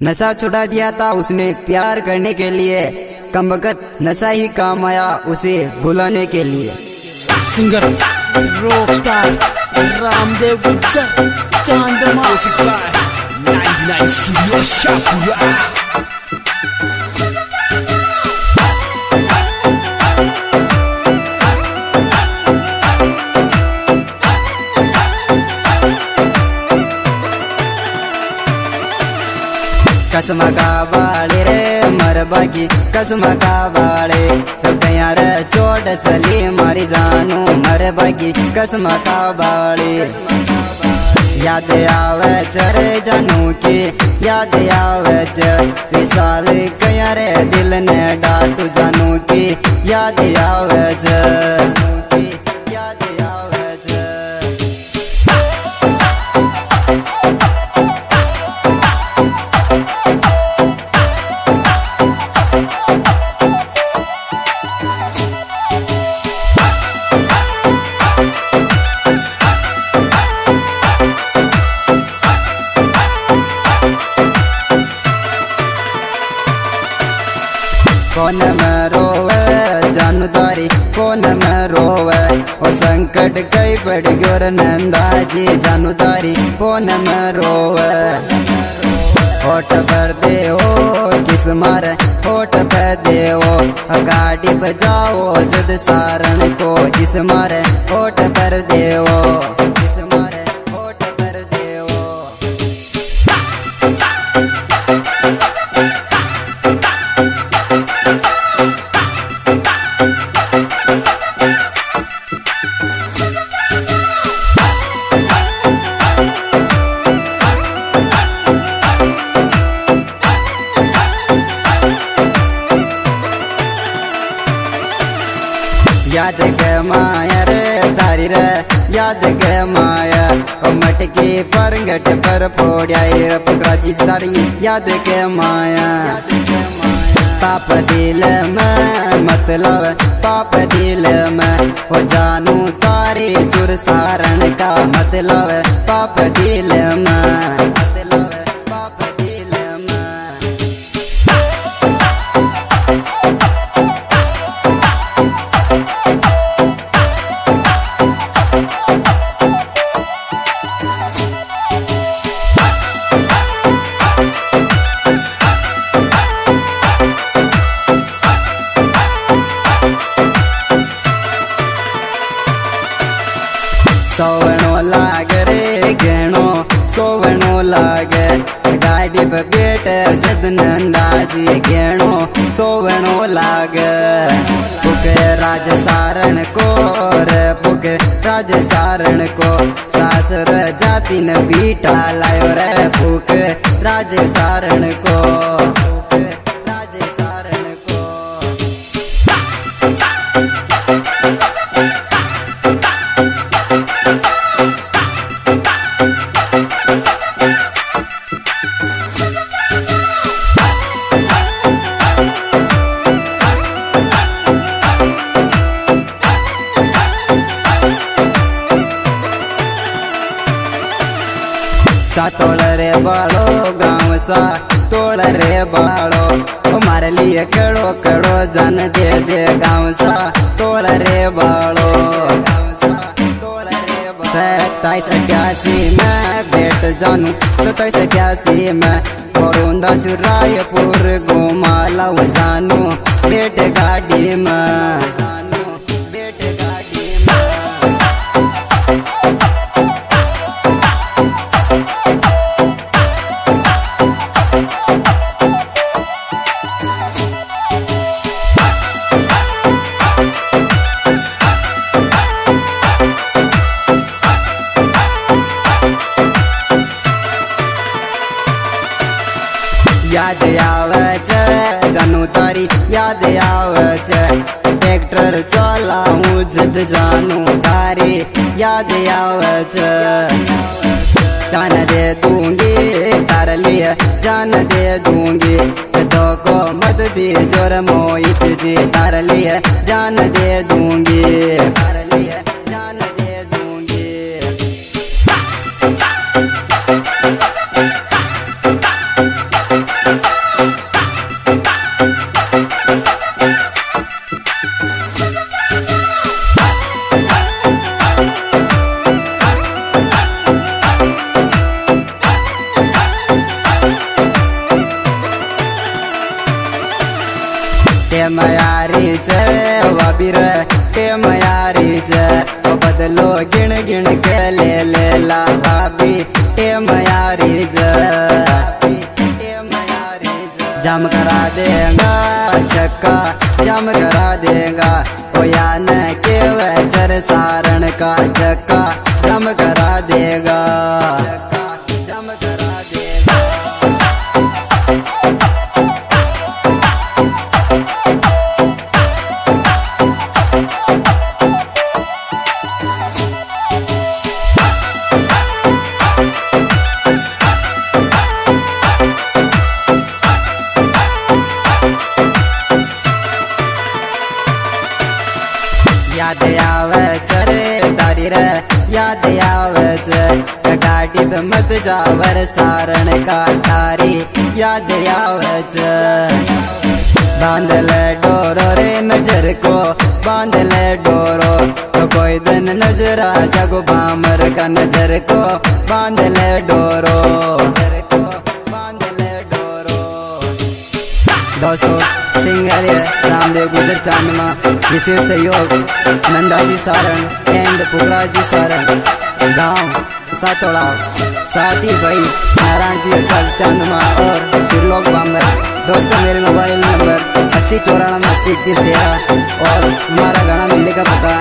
नशा छुड़ा दिया था उसने प्यार करने के लिए, कमबख्त नशा ही काम आया उसे भुलाने के लिए। Singer rock star Ramdev Gujjar Chandma 99 studio Shahpura. कसम का बाड़े रे मरबागी कसम का बाड़े कया रे चोट चली मारी जानू मरबागी कसम का बाड़े। याद आवे चरे जानू की याद आवे विशाल कया रे दिल ने डाटू जानू की याद आवे कौन में रोवे जानदारी कौन में रोवे ओ संकट कई बढ़ गयो रे नंदाजी जानदारी कौन में रोवे। होठ पर दे ओ किस मारे होठ पे दे ओ गाड़ी बजाओ जद सारण को किस मारे होठ पर दे ओ किस मारे होठ पर दे ओ। याद के माया रे तारी रे याद के माया ओ मटकी पर गट पर फोड़ाई रे पुकराची तारी याद के माया। पाप दिल में मतलब पाप दिल में ओ जानू तारी चुर सारण का मतलब पाप दिल में मतलब पाप दिल में। सोवनो लागे रे गेणो सोवनो लागे गाड़ी पे बैठे जद नंदाजी गेणो सोवनो लागे। पुके राज सारण को रे पुके राज सारण को सासर जाति न बीटा लायो रे पुके राज सारण को राज सारण को। सा तोड़ रे बाड़ो गाँव सा तोड़ रे बाड़ो हमारे लिए कड़ो कड़ो जान दे दे गाँव सा तोड़ रे बाड़ो 27-88 में बैठ जानू 27-88 में कोरोंदा रायपुर गोमाला जानू बैठ गाड़ी में। याद आवे जानू तारी याद आवे ट्रैक्टर चलाऊं जद जानू तारी याद आवे। जान दे दूंगी तार लिए जान दे दूंगी तो को मत दी जोर मोहित जी तार लिए जान दे दूंगी तार लिए जान दे दूंगी। यारी जे ओ बदलो गिण गिण के ले ला भाभी ए मयारी जे जम करा देगा चक्का जम करा देगा ओ यान के वचर सारण का चक्का जम करा देगा जम करा देगा। याद आवे चरे तारी रे याद आवे च गाड़ी पे मत जावर सारण का तारी याद आवे च बांध ले डोरो रे नजर को बांध ले डोरो तो कोई दिन नजरा जगो बामर का नजर को बांध ले डोरो बांध ले डोरो। दोस्तों सिंगर रामदेव गुजर चांदमा विशेष सहयोग नंदाजी सारण एंड पुखराज जी सारण गांव सातोड़ा साथी भाई नारायण जी सर चांदमा और त्रिलोक बामरा। दोस्तों मेरे मोबाइल नंबर 80 94 80 30 13 और हमारा गाना मिलने का पता